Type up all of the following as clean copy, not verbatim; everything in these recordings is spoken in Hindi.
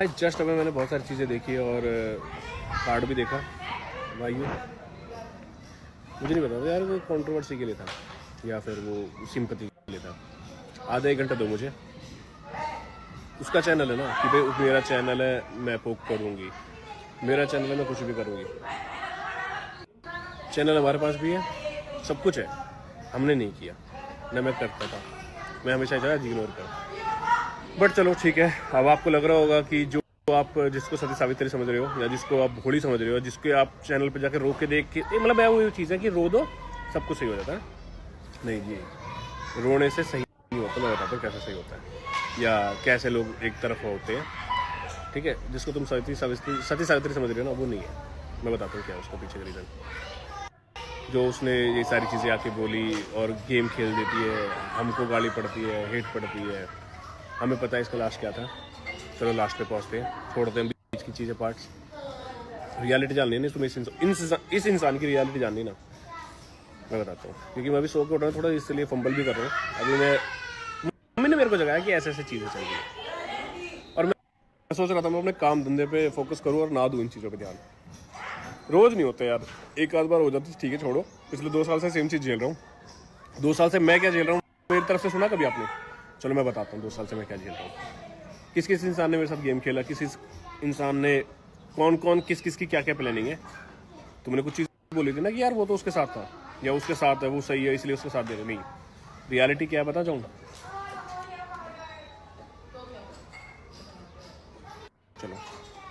जस्ट अभी मैंने बहुत सारी चीज़ें देखी और कार्ड भी देखा भाई। मुझे नहीं पता था यार वो कंट्रोवर्सी के लिए था या फिर वो सिंपैथी के लिए था। आधा एक घंटा दो मुझे। उसका चैनल है ना कि भाई मेरा चैनल है मैं पोक करूँगी, मेरा चैनल है मैं कुछ भी करूँगी। चैनल हमारे पास भी है, सब कुछ है, हमने नहीं किया ना। मैं करता था, मैं हमेशा चाहा इग्नोर कर। बट चलो ठीक है। अब आपको लग रहा होगा कि जो आप जिसको सती सावित्री समझ रहे हो या जिसको आप भोली समझ रहे हो, जिसके आप चैनल पे जाके रो के देख के मतलब मैं वो चीज़ है कि रो दो सब कुछ सही हो जाता है। नहीं जी, रोने से सही नहीं होता। मैं बताता हूँ कैसे सही होता है या कैसे लोग एक तरफ होते हैं। ठीक है, जिसको तुम सती सावित्री समझ रहे हो ना, वो नहीं है। मैं बताता हूँ क्या है उसका पीछे का रीज़न। जो उसने ये सारी चीज़ें आके बोली और गेम खेल देती है, हमको गाली पड़ती है, हेट पड़ती है, हमें पता है इसका लास्ट क्या था। चलो लास्ट पे पहुँचते हैं, छोड़ते हैं बीच की चीज़ें, पार्ट्स। रियलिटी जाननी है ना तुम्हें, इस इंसान की रियलिटी जाननी ना। मैं बताता हूँ क्योंकि मैं अभी सो के उठ रहा हूँ थोड़ा, इसलिए फंबल भी कर रहा हूँ। अभी मम्मी ने मेरे को जगाया कि ऐसे ऐसे चीज़ें चल रही है और मैं सोच रहा था मैं अपने काम धंधे पे फोकस करूँ और ना दूँ इन चीज़ों पर ध्यान। रोज़ नहीं होते यार, एक आध बार हो जाती ठीक है, छोड़ो। पिछले 2 साल से सेम चीज़ झेल रहा हूँ। 2 साल से मैं क्या झेल रहा हूँ मेरी तरफ से सुना कभी आपने? चलो मैं बताता हूँ 2 साल से मैं क्या झेल रहा हूँ। किस किस इंसान ने मेरे साथ गेम खेला, किस इंसान ने कौन कौन किस किस की क्या क्या प्लानिंग है। तुमने कुछ चीज़ बोली थी ना कि यार वो तो उसके साथ था या उसके साथ है, वो सही है इसलिए उसके साथ दे रहे। नहीं, रियलिटी क्या है बता चाहूँ? चलो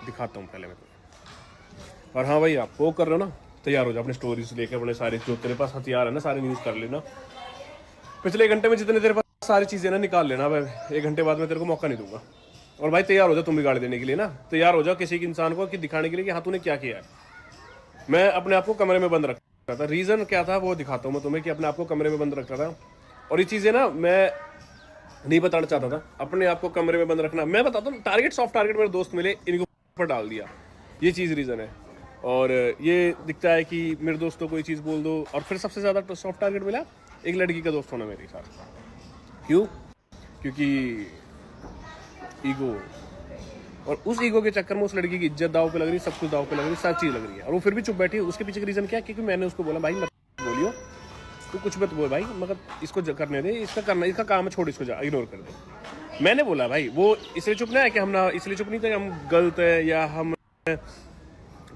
दिखाता हूँ पहले मैं तुम्हें। और हाँ भाई, आप वो कर रहे हो ना, तैयार हो जाओ अपने स्टोरीज लेके, अपने सारे जो तेरे पास हथियार है ना सारे न्यूज़ कर लेना। पिछले 1 घंटे में जितने तेरे पास सारी चीज़ें ना निकाल लेना। भाई 1 घंटे बाद मैं तेरे को मौका नहीं दूंगा। और भाई तैयार हो जाओ तुम भी गाड़ी देने के लिए ना, तैयार हो जाओ किसी इंसान को कि दिखाने के लिए कि हाँ तूने क्या किया है। मैं अपने आप को कमरे में बंद रखता था। रीज़न क्या था वो दिखाता हूँ मैं तुम्हें कि अपने आप को कमरे में बंद रखता था। और ये चीज़ें ना मैं नहीं बताना चाहता था, अपने आप को कमरे में बंद रखना। मैं बताता हूँ टारगेट सॉफ्ट टारगेट मेरे दोस्त मिले, इनको ऊपर डाल दिया। ये चीज़ रीज़न है। और ये दिखता है कि मेरे दोस्तों को ये चीज़ बोल दो और फिर सबसे ज़्यादा सॉफ्ट टारगेट मिला एक लड़की का दोस्त होना मेरे साथ। क्यों? क्योंकि ईगो। और उस ईगो के चक्कर में उस लड़की की इज्जत दाव पे लग रही, सब कुछ दाव पे लग रही, सब चीज़ लग रही है और वो फिर भी चुप बैठी है। उसके पीछे का रीज़न क्या है? क्योंकि मैंने उसको बोला भाई मत बोलियो, तो कुछ मत बोल भाई, मगर इसको करने दे, इसका करना, इसका काम है, छोड़ इसको, जा इग्नोर कर दे। मैंने बोला भाई, वो इसलिए चुप नहीं है कि हम ना, इसलिए चुप नहीं थे हम गलत है या हम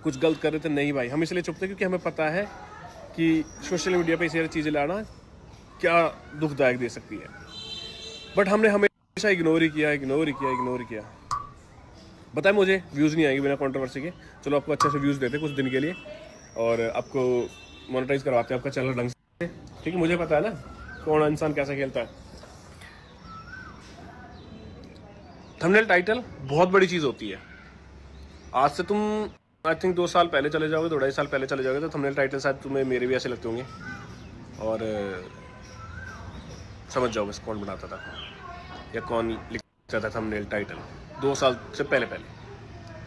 कुछ गलत कर रहे थे। नहीं भाई, हम इसलिए चुप थे क्योंकि हमें पता है कि सोशल मीडिया पे इस चीज़ें लाना क्या दुखदायक दे सकती है। बट हमने हमेशा इग्नोर ही किया, इग्नोर ही किया, इग्नोर ही किया। बताए मुझे व्यूज़ नहीं आएंगे बिना कंट्रोवर्सी के। चलो आपको अच्छे से व्यूज़ देते कुछ दिन के लिए और आपको मोनेटाइज करवाते हैं आपका चैनल ढंग से। ठीक है, मुझे पता है ना कौन इंसान कैसा खेलता है। थंबनेल टाइटल बहुत बड़ी चीज़ होती है। आज से तुम आई थिंक 2 साल पहले चले जाओगे, 2 ढाई साल पहले चले जाओगे तो थंबनेल टाइटल शायद तुम्हें मेरे भी ऐसे लगते होंगे और समझ जाओगे कौन बनाता था या कौन लिखता था थंबनेल टाइटल। 2 साल से पहले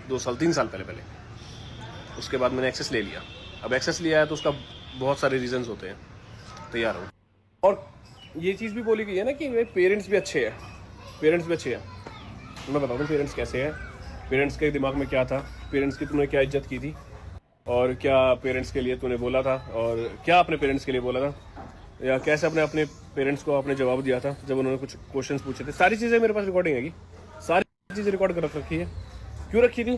2 साल 3 साल पहले उसके बाद मैंने एक्सेस ले लिया। अब एक्सेस लिया है तो उसका बहुत सारे रीजंस होते हैं। तैयार हो। और ये चीज़ भी बोली गई है ना कि भाई पेरेंट्स भी अच्छे हैं, पेरेंट्स भी अच्छे हैं। मैं बताता हूँ पेरेंट्स कैसे हैं, पेरेंट्स के दिमाग में क्या था, पेरेंट्स की तुमने क्या इज्जत की थी और क्या पेरेंट्स के लिए तूने बोला था और क्या अपने पेरेंट्स के लिए बोला था या कैसे अपने अपने पेरेंट्स को आपने जवाब दिया था जब उन्होंने कुछ क्वेश्चंस पूछे थे। सारी चीज़ें मेरे पास रिकॉर्डिंग है, सारी चीज़ें रिकॉर्ड कर रखी है। क्यों रखी थी?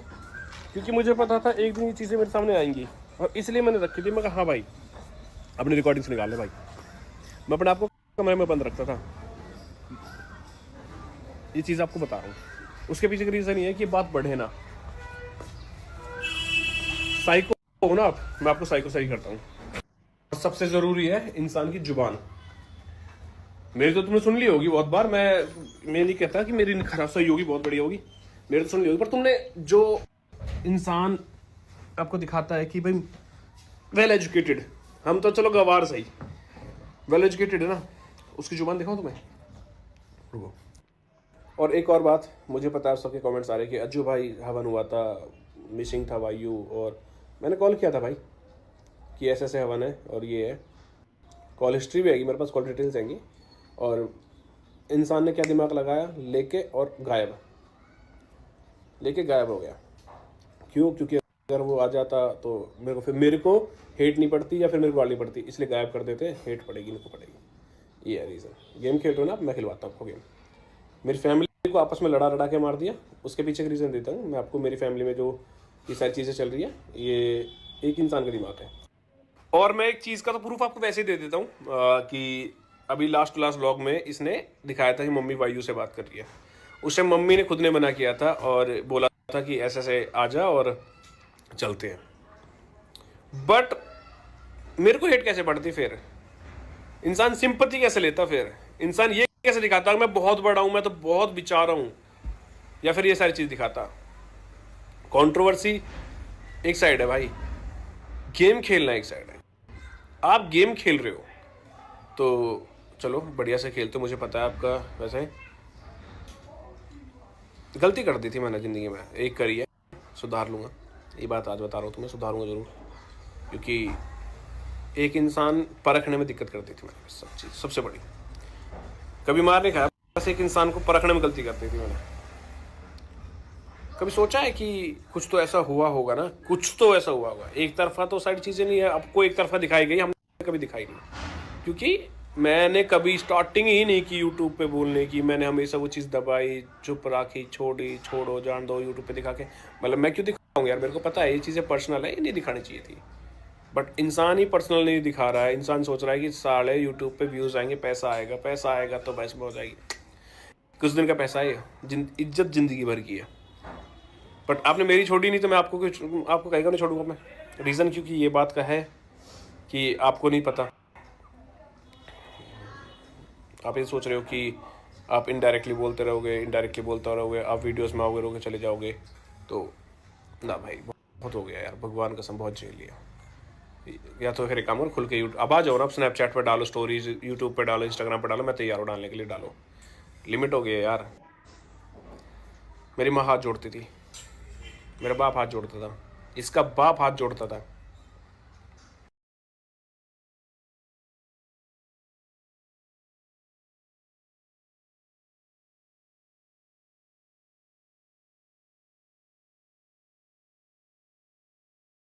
क्योंकि मुझे पता था एक दिन ये चीज़ें मेरे सामने आएंगी और इसलिए मैंने रखी थी। मैं कहा हाँ भाई अपनी रिकॉर्डिंग्स निकाल ले भाई। मैं अपने आप को कमरे में बंद रखता था। ये चीज़ आपको बता रहा हूँ। उसके पीछे का रीज़न ये है कि बात बढ़े ना। साइको हो ना आप, मैं आपको साइको सही करता हूँ। सबसे ज़रूरी है इंसान की जुबान। मेरी तो तुमने सुन ली होगी बहुत बार। मैं नहीं कहता कि मेरी खराब सही होगी, बहुत बढ़िया होगी, मेरी तो सुन ली होगी। पर तुमने जो इंसान आपको दिखाता है कि भाई वेल एजुकेटेड, हम तो चलो गवार सही, वेल एजुकेटेड है ना, उसकी जुबान दिखाओ तुम्हें। रुको। और एक और बात, मुझे पता है सबके कमेंट्स आ रहे कि अज्जू भाई हवन हुआ था, मिसिंग था वायु, और मैंने कॉल किया था भाई कि ऐसे ऐसे हवन है और ये है। कॉल हिस्ट्री भी आएगी मेरे पास, कॉल डिटेल्स आएंगी और इंसान ने क्या दिमाग लगाया लेके और गायब। लेके गायब हो गया। क्यों? क्योंकि अगर वो आ जाता तो मेरे को हेट नहीं पड़ती या फिर मेरे को गाली पड़ती, इसलिए गायब कर देते। हेट पड़ेगी, इनको पड़ेगी, ये है रीज़न। गेम खेल रहे हो ना, मैं खिलवाता हूँ आपको गेम। मेरी फैमिली को आपस में लड़ा के मार दिया, उसके पीछे का रीज़न देता हूँ मैं आपको। मेरी फैमिली में जो ये सारी चीज़ें चल रही है, ये एक इंसान का दिमाग है। और मैं एक चीज़ का तो प्रूफ आपको वैसे ही दे देता हूँ कि अभी लास्ट टू लास्ट व्लॉग में इसने दिखाया था कि मम्मी वायु से बात कर रही है। उस टाइम मम्मी ने खुद ने मना किया था और बोला था कि ऐसे ऐसे आ जा और चलते हैं। बट मेरे को हेट कैसे पड़ती फिर? इंसान सिंपैथी कैसे लेता? फिर इंसान ये कैसे दिखाता मैं बहुत बड़ा हूं, मैं तो बहुत बेचारा हूं, या फिर ये सारी चीज दिखाता? कंट्रोवर्सी एक साइड है भाई, गेम खेलना एक साइड है। आप गेम खेल रहे हो तो चलो बढ़िया से खेलते हो, मुझे पता है आपका वैसे गलती कर दी थी मैंने ज़िंदगी में, एक करी है, सुधार लूँगा। ये बात आज बता रहा हूँ तुम्हें, सुधारूंगा ज़रूर। क्योंकि एक इंसान परखने में दिक्कत कर दी थी मैंने, सब चीज़ सबसे बड़ी। कभी मार नहीं खाया, बस एक इंसान को परखने में गलती कर दी थी मैंने। कभी सोचा है कि कुछ तो ऐसा हुआ होगा ना, कुछ तो ऐसा हुआ होगा। एक तरफा तो सारी चीज़ें नहीं है, आपको एक तरफा दिखाई गई, हमने कभी दिखाई नहीं। क्योंकि मैंने कभी स्टार्टिंग ही नहीं की यूट्यूब पे बोलने की। मैंने हमेशा वो चीज़ दबाई, चुप रखी, छोड़ो जान दो यूट्यूब पे दिखा के। मतलब मैं क्यों दिखाऊंगा यार, मेरे को पता है ये चीज़ें पर्सनल है, ये नहीं दिखानी चाहिए थी। बट इंसान ही पर्सनल नहीं दिखा रहा है। इंसान सोच रहा है कि साले यूट्यूब पे व्यूज़ आएंगे, पैसा आएगा तो बस हो जाएगी। कुछ दिन का पैसा है, इज्जत ज़िंदगी भर की है। बट आपने मेरी छोड़ी नहीं तो मैं आपको कहेगा नहीं छोड़ूंगा मैं। रीज़न क्योंकि ये बात का है कि आपको नहीं पता। आप ये सोच रहे हो कि आप इनडायरेक्टली बोलते रहोगे, आप वीडियोस में आओगे रहोगे, चले जाओगे, तो ना भाई, बहुत हो गया यार, भगवान कसम बहुत झेल लिया। या तो फिर एक काम करो, खुल के यूट्यूब अब आ जाओ ना, आप स्नैपचैट पे डालो स्टोरीज, यूट्यूब पे डालो, इंस्टाग्राम पे डालो, मैं तैयार हूँ डालने के लिए। डालो, लिमिट हो गई है यार। मेरी माँ हाथ जोड़ती थी, मेरा बाप हाथ जोड़ता था, इसका बाप हाथ जोड़ता था।